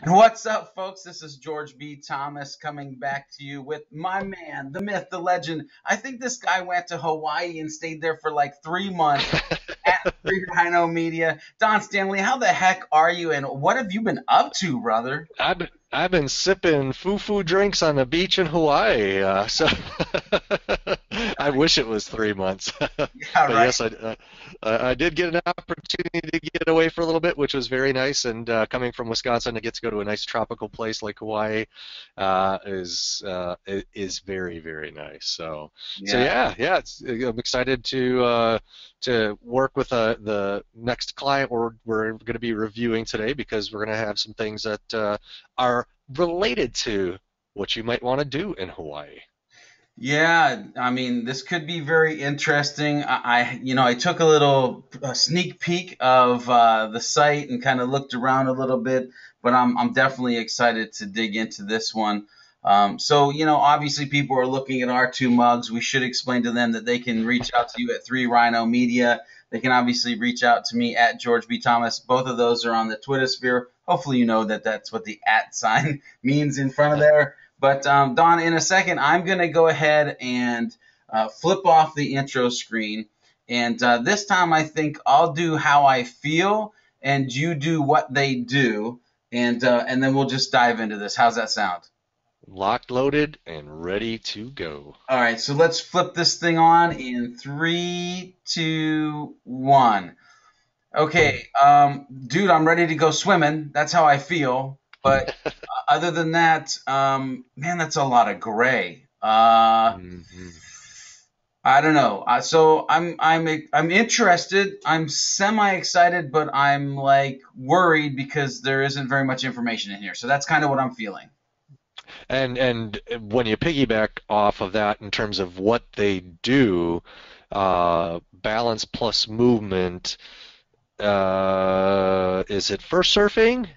And what's up, folks? This is George B. Thomas coming back to you with my man, the myth, the legend. I think this guy went to Hawaii and stayed there for like 3 months at Free Rhino Media. Don Stanley, how the heck are you, and what have you been up to, brother? I've been sipping foo-foo drinks on the beach in Hawaii, so I wish it was 3 months. Yeah, But right. yes, I did get an opportunity to get away for a little bit, which was very nice. And coming from Wisconsin to get to go to a nice tropical place like Hawaii is very, very nice. So Yeah. yeah, I'm excited to work with the next client we're going to be reviewing today because we're going to have some things that are related to what you might want to do in Hawaii. Yeah, I mean, this could be very interesting. I took a little sneak peek of the site and kind of looked around a little bit, but I'm definitely excited to dig into this one. Obviously, people are looking at our two mugs. We should explain to them that they can reach out to you at Three Rhino Media. They can obviously reach out to me at George B. Thomas. Both of those are on the Twitter sphere. Hopefully, you know that that's what the at sign means in front of there. But Don, in a second, I'm going to go ahead and flip off the intro screen. And this time, I think I'll do how I feel, and you do what they do, and then we'll just dive into this. How's that sound? Locked, loaded, and ready to go. All right, so let's flip this thing on in three, two, one. Okay, dude, I'm ready to go swimming. That's how I feel. But other than that, man, that's a lot of gray. hmm I don't know. So I'm interested. I'm semi excited, but I'm like worried because there isn't very much information in here. So that's kind of what I'm feeling. And when you piggyback off of that in terms of what they do, balance plus movement, is it for surfing?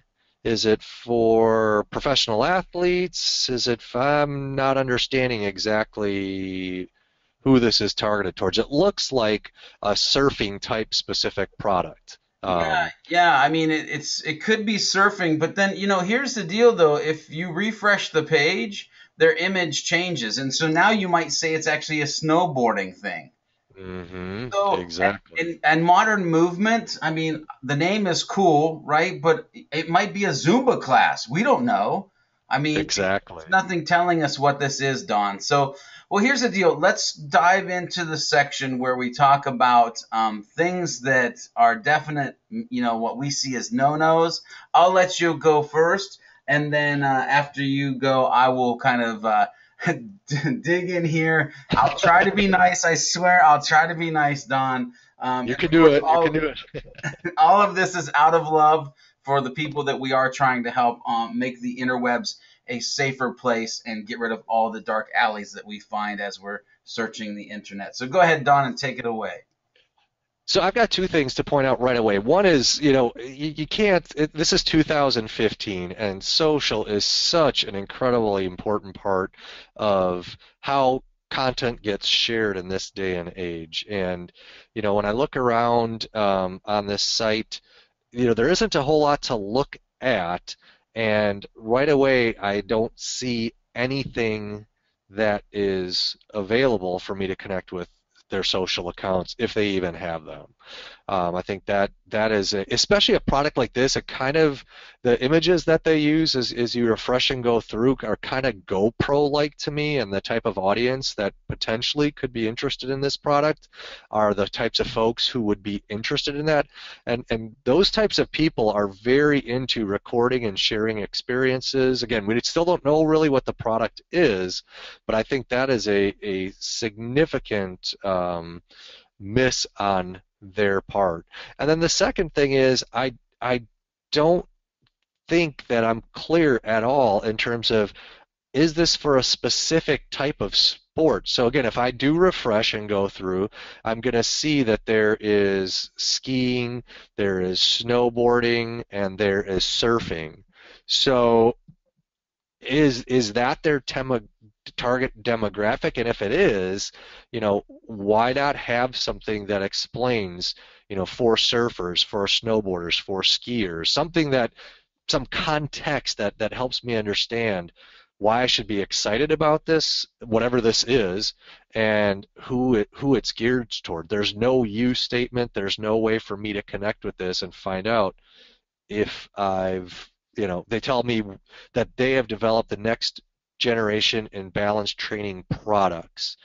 Is it for professional athletes? I'm not understanding exactly who this is targeted towards. It looks like a surfing type specific product. Yeah, yeah. I mean, it could be surfing, but then here's the deal though. If you refresh the page, their image changes, and so now you might say it's actually a snowboarding thing. So, Exactly. and modern movement, I mean, the name is cool, right? But it might be a Zumba class. We don't know. I mean, Exactly. there's nothing telling us what this is, Don. So, well, here's the deal. Let's dive into the section where we talk about things that are definite, what we see as no-nos. I'll let you go first, and then after you go, I will kind of dig in here. I'll try to be nice. I swear, I'll try to be nice, Don. You And can of do course, it. You can do it. all of this is out of love for the people that we are trying to help make the interwebs a safer place and get rid of all the dark alleys that we find as we're searching the internet. So go ahead, Don, and take it away. So I've got two things to point out right away. One is, you can't, this is 2015, and social is such an incredibly important part of how content gets shared in this day and age. And, when I look around on this site, there isn't a whole lot to look at, and right away I don't see anything that is available for me to connect with their social accounts if they even have them. I think that is especially a product like this. It kind of the images that they use as you refresh and go through are kind of GoPro-like to me, and the type of audience that potentially could be interested in this product are the types of folks who would be interested in that, and those types of people are very into recording and sharing experiences. Again, we still don't know really what the product is, but I think that is a significant miss on their part. And then the second thing is I don't think that I'm clear at all in terms of, is this for a specific type of sport? So again, if I do refresh and go through, I'm going to see that there is skiing, there is snowboarding, and there is surfing. So is that their target demographic? And if it is, why not have something that explains, for surfers, for snowboarders, for skiers, something that some context that helps me understand why I should be excited about this, whatever this is, and who it's geared toward. There's no you statement. There's no way for me to connect with this and find out if they tell me that they have developed the next generation in balance training products.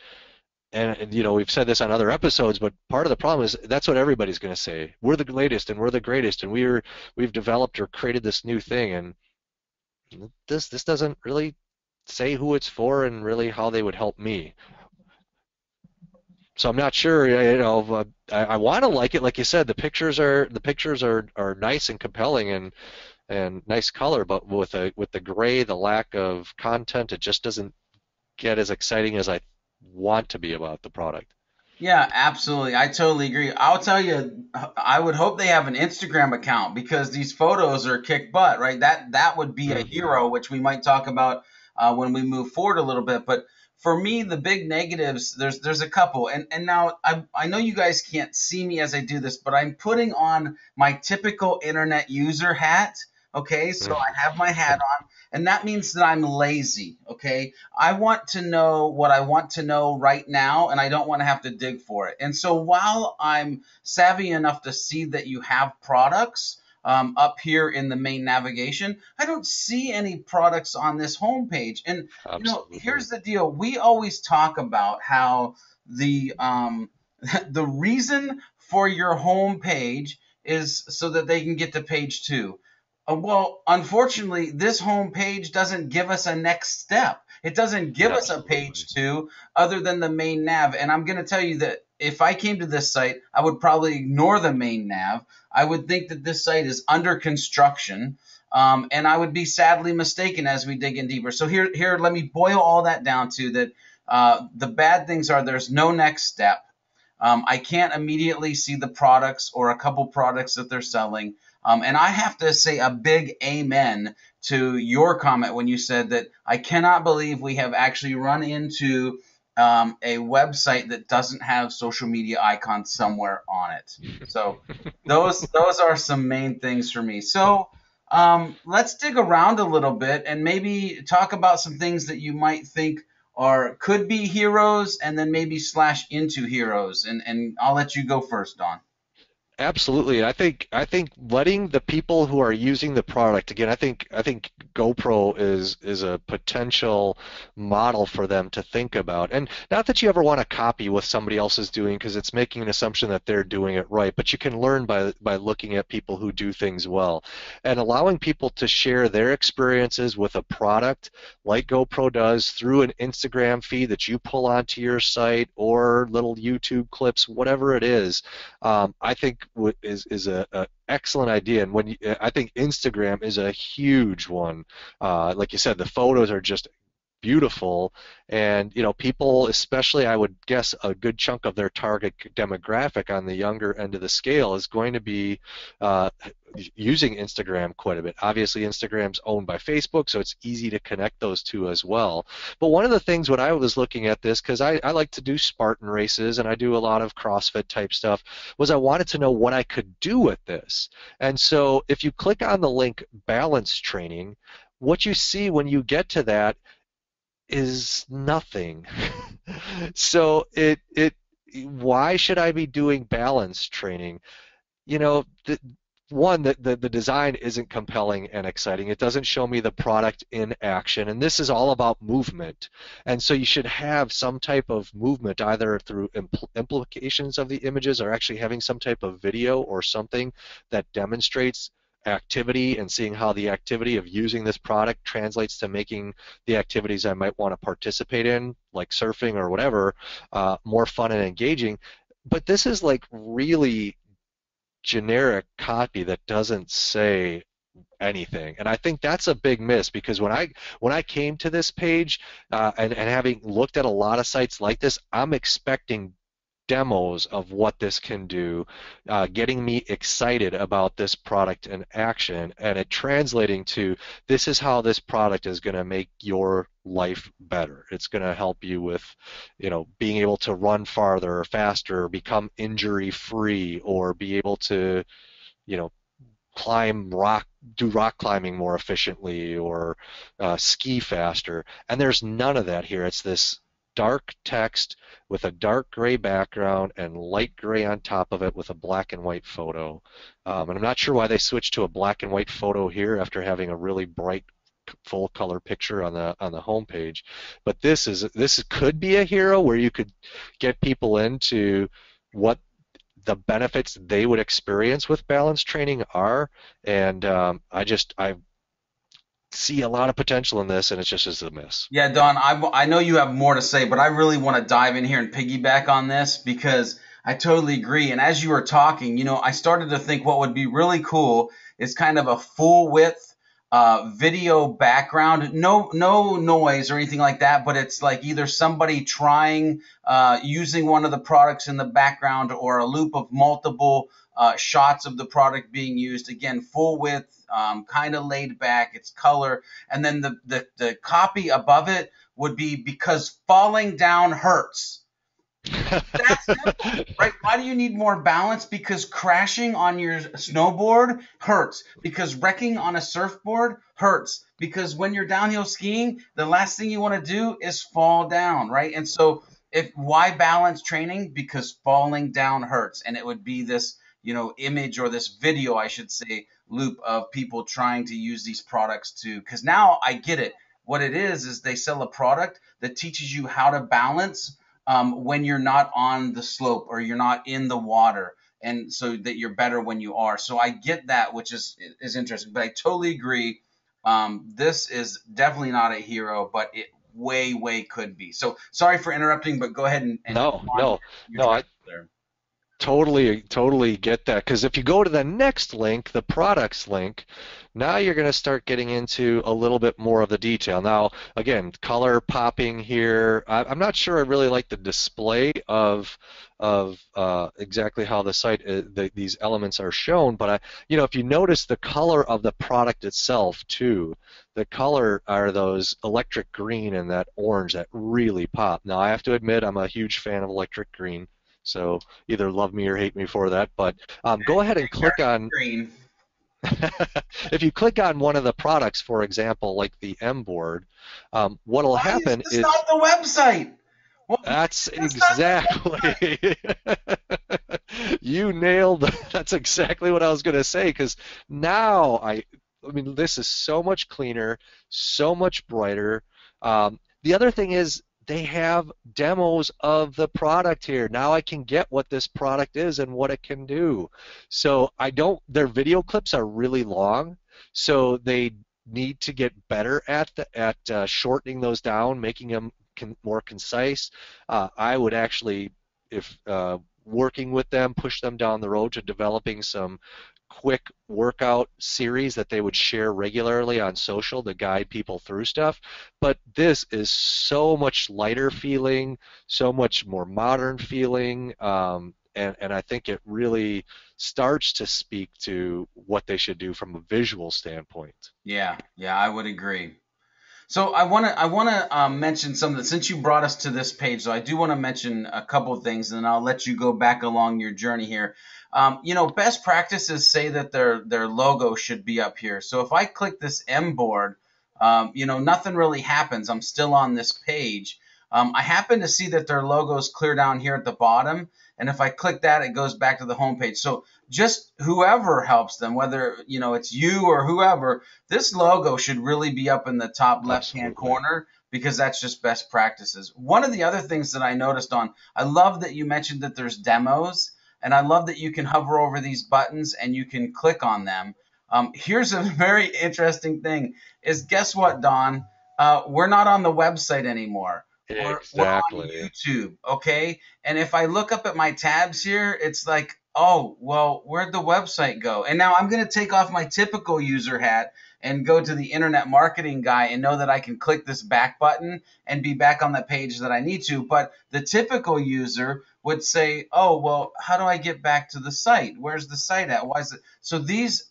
And we've said this on other episodes, but part of the problem is that's what everybody's going to say. We're the latest and we're the greatest and we've developed or created this new thing, and this doesn't really say who it's for and really how they would help me. So I'm not sure, I want to like it. Like you said, the pictures are nice and compelling and nice color, but with the gray, the lack of content, it just doesn't get as exciting as I want to be about the product. Yeah, absolutely. I totally agree. I'll tell you, I would hope they have an Instagram account because these photos are kick butt, right? That would be a Hmm. hero, which we might talk about when we move forward a little bit. But for me, the big negatives, there's a couple. And now I know you guys can't see me as I do this, but I'm putting on my typical internet user hat. Okay, so I have my hat on, and that means that I'm lazy. Okay, I want to know what I want to know right now, and I don't want to have to dig for it. And so while I'm savvy enough to see that you have products up here in the main navigation, I don't see any products on this homepage. And Absolutely. here's the deal: we always talk about how the the reason for your homepage is so that they can get to page two. Well, unfortunately, this home page doesn't give us a next step. It doesn't give us a Absolutely. page two other than the main nav. And I'm going to tell you that if I came to this site, I would probably ignore the main nav. I would think that this site is under construction. And I would be sadly mistaken as we dig in deeper. So here, let me boil all that down to that. The bad things are there's no next step. I can't immediately see the products or a couple products that they're selling. And I have to say a big amen to your comment when you said that I cannot believe we have actually run into a website that doesn't have social media icons somewhere on it. So those are some main things for me. So let's dig around a little bit and maybe talk about some things that you might think or could be heroes and then maybe slash into heroes. And I'll let you go first, Don. Absolutely. I think letting the people who are using the product, again, I think GoPro is a potential model for them to think about. And not that you ever want to copy what somebody else is doing because it's making an assumption that they're doing it right, but you can learn by looking at people who do things well. And allowing people to share their experiences with a product like GoPro does through an Instagram feed that you pull onto your site or little YouTube clips, whatever it is, I think is a excellent idea. And I think Instagram is a huge one. Like you said, the photos are just beautiful, and people, especially, I would guess a good chunk of their target demographic on the younger end of the scale is going to be uh, using Instagram quite a bit. Obviously, Instagram's owned by Facebook, so it's easy to connect those two as well. But one of the things when I was looking at this, because I like to do Spartan races and I do a lot of CrossFit type stuff, was I wanted to know what I could do with this. And so if you click on the link balance training, what you see when you get to that is nothing. So why should I be doing balance training? You know, one, the design isn't compelling and exciting. It doesn't show me the product in action, and this is all about movement. And so you should have some type of movement, either through implications of the images or actually having some type of video or something that demonstrates activity and seeing how the activity of using this product translates to making the activities I might want to participate in, like surfing or whatever, more fun and engaging. But this is like really generic copy that doesn't say anything. And I think that's a big miss because when I came to this page, and having looked at a lot of sites like this, I'm expecting demos of what this can do, getting me excited about this product in action, and it translating to this is how this product is going to make your life better. It's going to help you with, being able to run farther or faster, become injury free, or be able to, you know, climb rock do rock climbing more efficiently or ski faster. And there's none of that here. It's this dark text with a dark gray background and light gray on top of it with a black and white photo. And I'm not sure why they switched to a black and white photo here after having a really bright full color picture on the homepage. But this could be a hero where you could get people into what the benefits they would experience with balance training are, and I see a lot of potential in this, and it's just a miss. Yeah, Don, I know you have more to say, but I really want to dive in here and piggyback on this because I totally agree. And as you were talking, I started to think what would be really cool is kind of a full width video background, no noise or anything like that, but it's like either somebody trying using one of the products in the background or a loop of multiple shots of the product being used. Again, full width, kind of laid back, it's color, and then the copy above it would be because falling down hurts. That's simple, right? Why do you need more balance? Because crashing on your snowboard hurts. Because wrecking on a surfboard hurts. Because when you're downhill skiing, the last thing you want to do is fall down, right? And so, if why balance training? Because falling down hurts, and it would be this, image or this video, I should say, loop of people trying to use these products to. Because now I get it. What it is they sell a product that teaches you how to balance when you're not on the slope or you're not in the water, and so that you're better when you are. So I get that, which is interesting. But I totally agree. This is definitely not a hero, but it way could be. So sorry for interrupting, but go ahead and No, go on no, your no. track there. Totally get that. Because if you go to the next link, the products link, now you're going to start getting into a little bit more of the detail. Now, again, color popping here. I'm not sure I really like the display of exactly how the site these elements are shown. But if you notice the color of the product itself too, the color are those electric green and that orange that really pop. Now, I have to admit, I'm a huge fan of electric green. So either love me or hate me for that. But go ahead and click on, Green. if you click on one of the products, for example, like the M board, what'll Why is happen this is not the website? Well, that's that's not exactly, you nailed, that's exactly what I was going to say, because now I mean, this is so much cleaner, so much brighter. The other thing is they have demos of the product here. Now I can get what this product is and what it can do. So their video clips are really long, so they need to get better at shortening those down, making them more concise. I would actually, if working with them, push them down the road to developing some quick workout series that they would share regularly on social to guide people through stuff. But this is so much lighter feeling, so much more modern feeling, and I think it really starts to speak to what they should do from a visual standpoint. Yeah, I would agree. So I want to mention something. Since you brought us to this page, so I do want to mention a couple of things, and then I'll let you go back along your journey here. Best practices say that their logo should be up here. So if I click this M board, nothing really happens. I'm still on this page. I happen to see that their logo is clear down here at the bottom, and if I click that, it goes back to the home page. So just whoever helps them, whether it's you or whoever, this logo should really be up in the top left-hand Absolutely. corner because that's just best practices. One of the other things that I noticed I love that you mentioned that there's demos, and I love that you can hover over these buttons and you can click on them. Here's a very interesting thing is guess what, Don? We're not on the website anymore. We're on Exactly. YouTube, okay? And if I look up at my tabs here, it's like, oh, well, where'd the website go? And now I'm going to take off my typical user hat and go to the internet marketing guy and know that I can click this back button and be back on the page that I need to. But the typical user would say, oh, well, how do I get back to the site? Where's the site at? Why is it? So these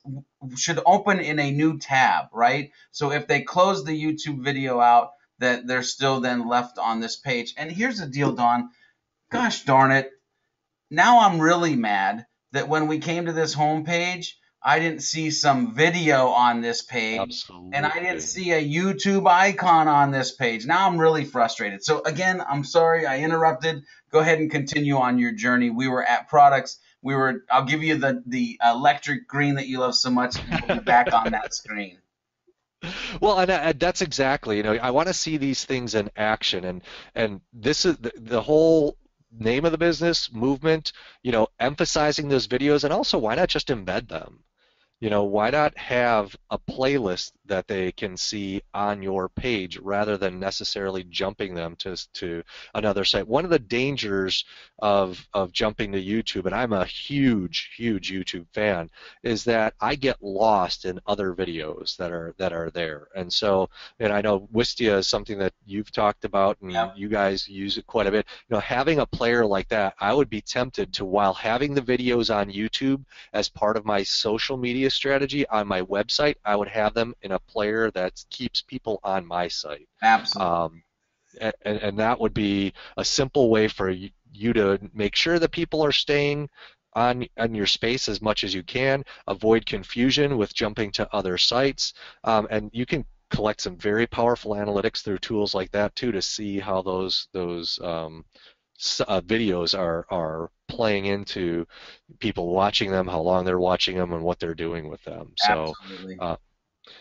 should open in a new tab, right? So if they close the YouTube video out, that they're still then left on this page. And here's the deal, Don. Gosh darn it. Now I'm really mad that when we came to this homepage, I didn't see some video on this page, and I didn't Absolutely. see a YouTube icon on this page. Now I'm really frustrated. So again, I'm sorry I interrupted. Go ahead and continue on your journey. We were at products. I'll give you the electric green that you love so much, and we'll be back on that screen. Well, and that's exactly, I want to see these things in action, and this is the whole name of the business movement, emphasizing those videos, and also why not just embed them? Why not have a playlist that they can see on your page rather than necessarily jumping them to another site? One of the dangers of jumping to YouTube, and I'm a huge, huge YouTube fan, is that I get lost in other videos that are there. And so, and I know Wistia is something that you've talked about, and Yep, you guys use it quite a bit. Having a player like that, I would be tempted to, while having the videos on YouTube, as part of my social media strategy on my website, I would have them in a player that keeps people on my site. absolutely, Um, and that would be a simple way for you to make sure that people are staying on your space as much as you can, avoid confusion with jumping to other sites, and you can collect some very powerful analytics through tools like that too to see how those videos are playing into people watching them, how long they're watching them, and what they're doing with them. So, absolutely. uh,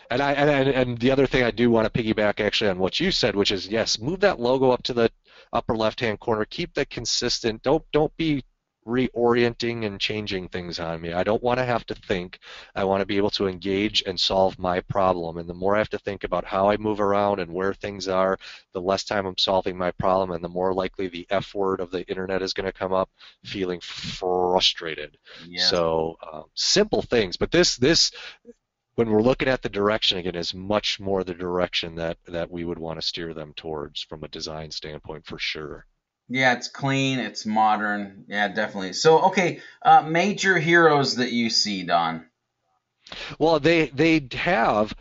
and the other thing I do want to piggyback actually on what you said, which is yes, move that logo up to the upper left-hand corner. Keep that consistent. Don't be reorienting and changing things on me. I don't want to have to think. I want to be able to engage and solve my problem. And the more I have to think about how I move around and where things are, the less time I'm solving my problem, and the more likely the F word of the internet is going to come up, feeling frustrated. Yes. So simple things, but this when we're looking at the direction again is much more the direction that we would want to steer them towards from a design standpoint for sure. Yeah, it's clean, it's modern. Yeah, definitely. So, okay, major heroes that you see, Don. Well, they have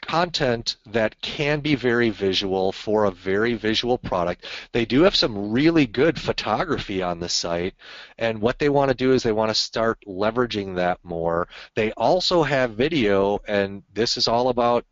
content that can be very visual for a very visual product. They do have some really good photography on the site, and what they want to do is they want to start leveraging that more. They also have video, and this is all about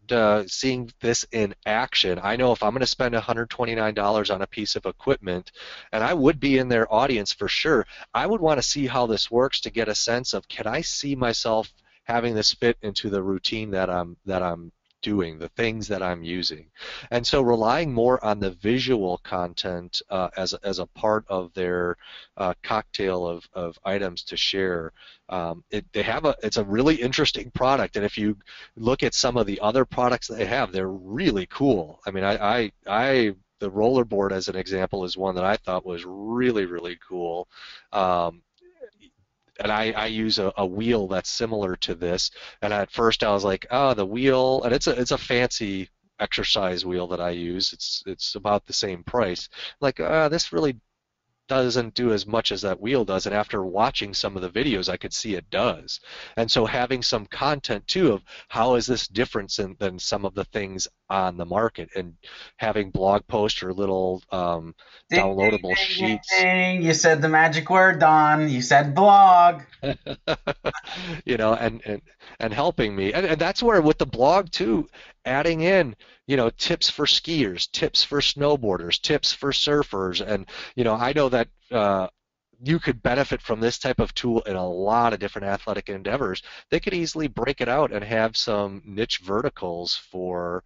seeing this in action. I know if I'm going to spend $129 on a piece of equipment, and I would be in their audience for sure, I would want to see how this works to get a sense of, can I see myself having this fit into the routine that I'm doing, the things that I'm using. And so relying more on the visual content as a part of their cocktail of items to share. It's a really interesting product, and if you look at some of the other products that they have, they're really cool. I mean, the rollerboard as an example is one that I thought was really, really cool. Um, and I use a wheel that's similar to this. And at first I was like, oh, the wheel, and it's a fancy exercise wheel that I use. It's about the same price. Like, this really doesn't do as much as that wheel does. And after watching some of the videos, I could see it does. And so having some content too of how is this different than some of the things on the market, and having blog posts or little Ding, ding, downloadable ding, ding, sheets. ding. You said the magic word, Don. You said blog. And helping me. And that's where with the blog too, adding in, tips for skiers, tips for snowboarders, tips for surfers. And, I know that you could benefit from this type of tool in a lot of different athletic endeavors. They could easily break it out and have some niche verticals for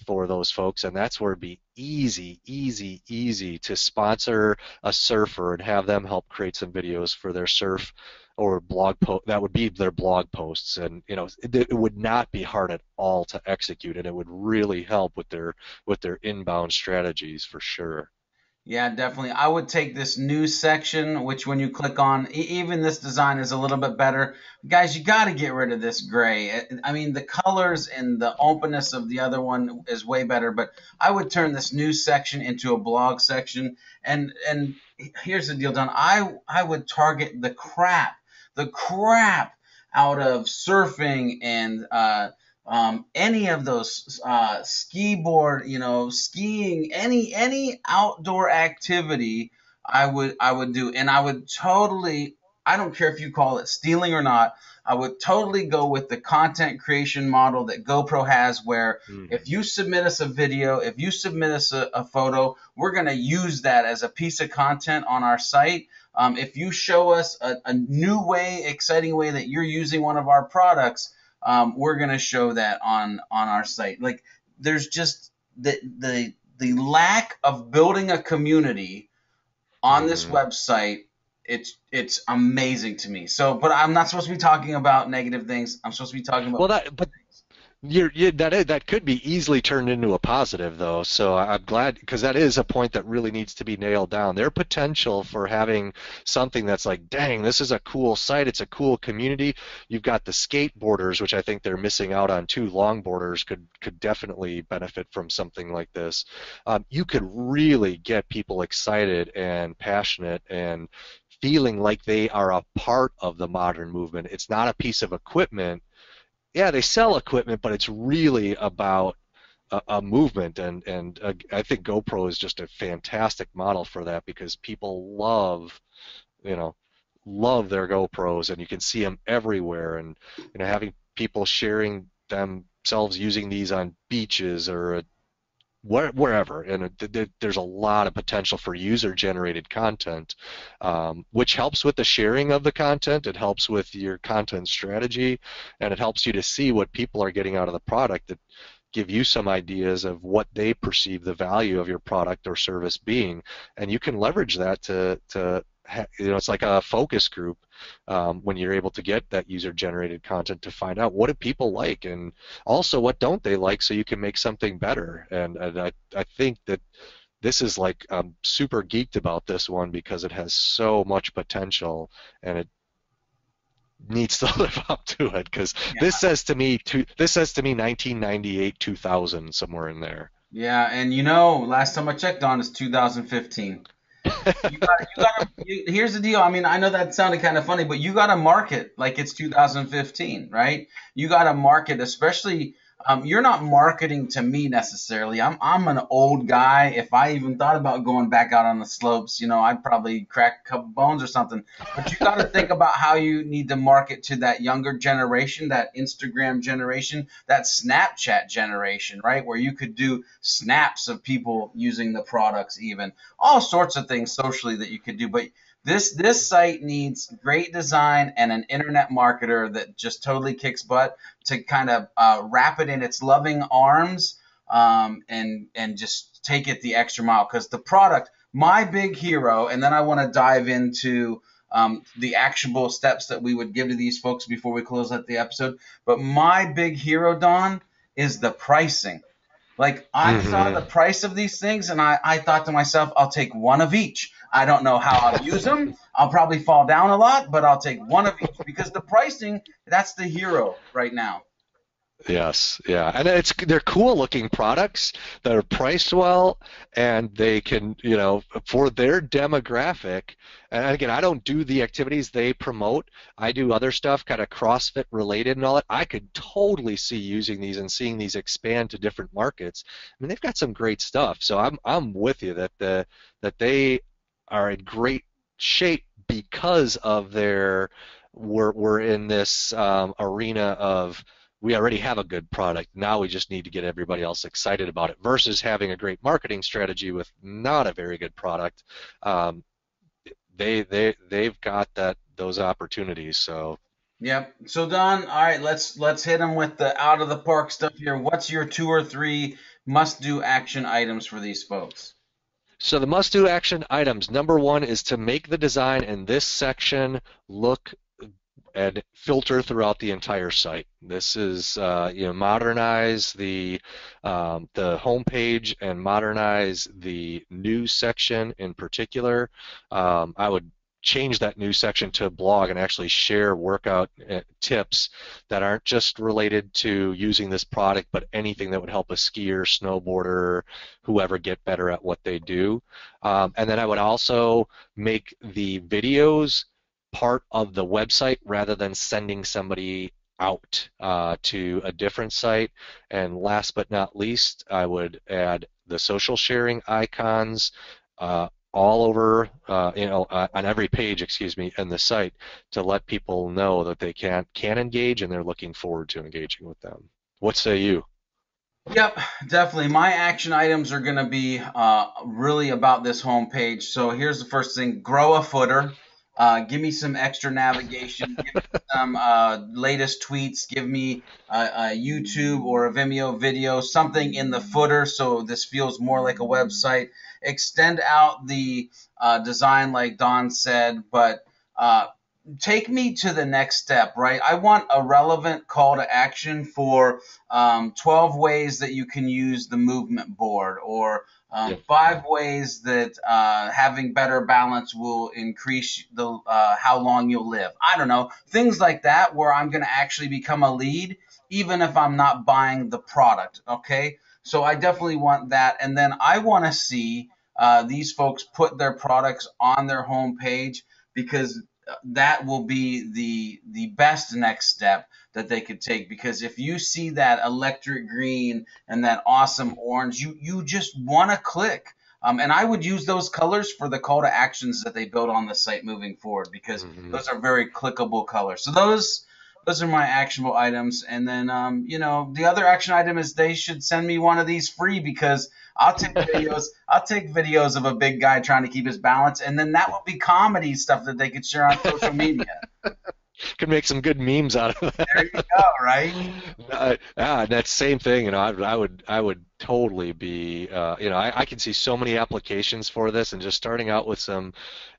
those folks, and that's where it'd be easy, easy, easy to sponsor a surfer and have them help create some videos for their surf or blog post. That would be their blog posts, and it would not be hard at all to execute, and it would really help with their inbound strategies for sure. Yeah, definitely. I would take this new section, which when you click on, even this design is a little bit better. Guys, you got to get rid of this gray. I mean, the colors and the openness of the other one is way better, but I would turn this new section into a blog section. And here's the deal, Don. I would target the crap out of surfing and any of those ski board, skiing, any outdoor activity, I would do, and I would totally. I don't care if you call it stealing or not. I would totally go with the content creation model that GoPro has, where if Hmm. you submit us a video, if you submit us a photo, we're going to use that as a piece of content on our site. If you show us a new way, exciting way that you're using one of our products, we're going to show that on our site. Like there's just the lack of building a community on this Hmm. website. It's amazing to me. So, but I'm not supposed to be talking about negative things. I'm supposed to be talking about Well, but that could be easily turned into a positive, though. So I'm glad because that is a point that really needs to be nailed down. Their potential for having something that's like, dang, this is a cool site, it's a cool community. You've got the skateboarders, which I think they're missing out on too. Longboarders could definitely benefit from something like this. You could really get people excited and passionate and feeling like they are a part of the modern movement. It's not a piece of equipment. Yeah, they sell equipment, but it's really about a movement, and I think GoPro is just a fantastic model for that because people you know, love their GoPros, and you can see them everywhere, and having people sharing themselves using these on beaches or wherever, and there's a lot of potential for user-generated content, which helps with the sharing of the content. It helps with your content strategy, and it helps you to see what people are getting out of the product that give you some ideas of what they perceive the value of your product or service being, and you can leverage that it's like a focus group, when you're able to get that user-generated content to find out what do people like and also what don't they like, so you can make something better. And I think that this is like, I'm super geeked about this one because it has so much potential, and it needs to live up to it because yeah, this says to me 1998 2000 somewhere in there. yeah. And last time I checked on is 2015. Here's the deal. I mean, I know that sounded kind of funny, but you got to market like it's 2015, right? You got to market, especially. You're not marketing to me necessarily. I'm an old guy. If I even thought about going back out on the slopes, I'd probably crack a couple bones or something. But you got to think about how you need to market to that younger generation, that Instagram generation, that Snapchat generation, right? Where you could do snaps of people using the products, even all sorts of things socially that you could do. But this site needs great design and an internet marketer that just totally kicks butt to kind of wrap it in its loving arms, and just take it the extra mile. Because the product, my big hero, and then I want to dive into the actionable steps that we would give to these folks before we close out the episode. But my big hero, Don, is the pricing. Like I saw Hmm. the price of these things and I thought to myself, I'll take one of each. I don't know how I'll use them. I'll probably fall down a lot, but I'll take one of each because the pricing, that's the hero right now. Yes, yeah, and they're cool looking products that are priced well, and they can, for their demographic. And again, I don't do the activities they promote. I do other stuff, kind of CrossFit related and all that. I could totally see using these and seeing these expand to different markets. I mean, they've got some great stuff. So I'm with you that they are in great shape because of we're in this arena of we already have a good product. Now we just need to get everybody else excited about it versus having a great marketing strategy with not a very good product. Um, they've got those opportunities. So Yep. So Don, all right, let's hit them with the out of the park stuff here. What's your two or three must do action items for these folks? so the must-do action items. Number one is to make the design in this section look and filter throughout the entire site. This is modernize the homepage and modernize the news section in particular. I would change that news section to a blog and actually share workout tips that aren't just related to using this product, but anything that would help a skier, snowboarder, whoever get better at what they do. And then I would also make the videos part of the website rather than sending somebody out to a different site. And last but not least, I would add the social sharing icons all over, on every page, excuse me, in the site to let people know that they can engage and they're looking forward to engaging with them. What say you? Yep, definitely. My action items are going to be really about this homepage. So here's the first thing: grow a footer. Give me some extra navigation. Give me some latest tweets. Give me a YouTube or a Vimeo video, something in the footer, so this feels more like a website. Extend out the design, like Don said, but uh, take me to the next step, right? I want a relevant call to action for 12 ways that you can use the movement board, or Yep. 5 ways that having better balance will increase the how long you'll live. I don't know, things like that, where I'm going to actually become a lead, even if I'm not buying the product. Okay, so I definitely want that, and then I want to see these folks put their products on their homepage, because that will be the best next step that they could take. Because if you see that electric green and that awesome orange, you just want to click. And I would use those colors for the call to actions that they build on the site moving forward, because Hmm. those are very clickable colors. So those are my actionable items. And then the other action item is they should send me one of these free, because I'll take videos. I'll take videos of a big guy trying to keep his balance, and then that will be comedy stuff that they could share on social media. Could make some good memes out of There that. you go, right? Yeah, that same thing, I would totally be, I can see so many applications for this, and just starting out with some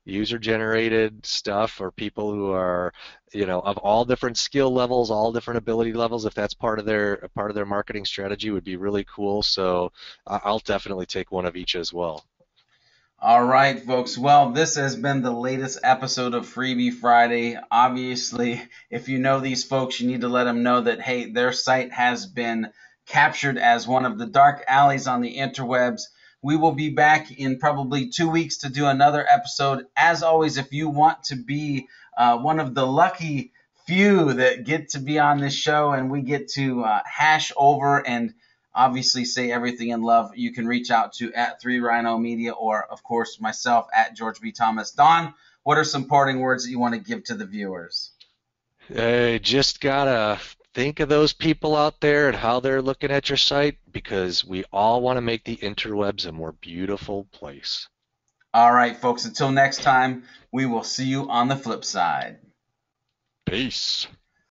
user-generated stuff for people who are, of all different skill levels, all different ability levels. If that's part of their marketing strategy, would be really cool. So I'll definitely take one of each as well. All right, folks. Well, this has been the latest episode of Freebie Friday. Obviously, if you know these folks, you need to let them know that, hey, their site has been captured as one of the dark alleys on the interwebs. We will be back in probably 2 weeks to do another episode. As always, if you want to be one of the lucky few that get to be on this show and we get to hash over and obviously say everything in love, you can reach out to at 3Rhino Media, or of course myself at George B. Thomas. Don, what are some parting words that you want to give to the viewers? Just gotta think of those people out there and how they're looking at your site, because we all want to make the interwebs a more beautiful place. All right, folks, until next time, we will see you on the flip side. Peace.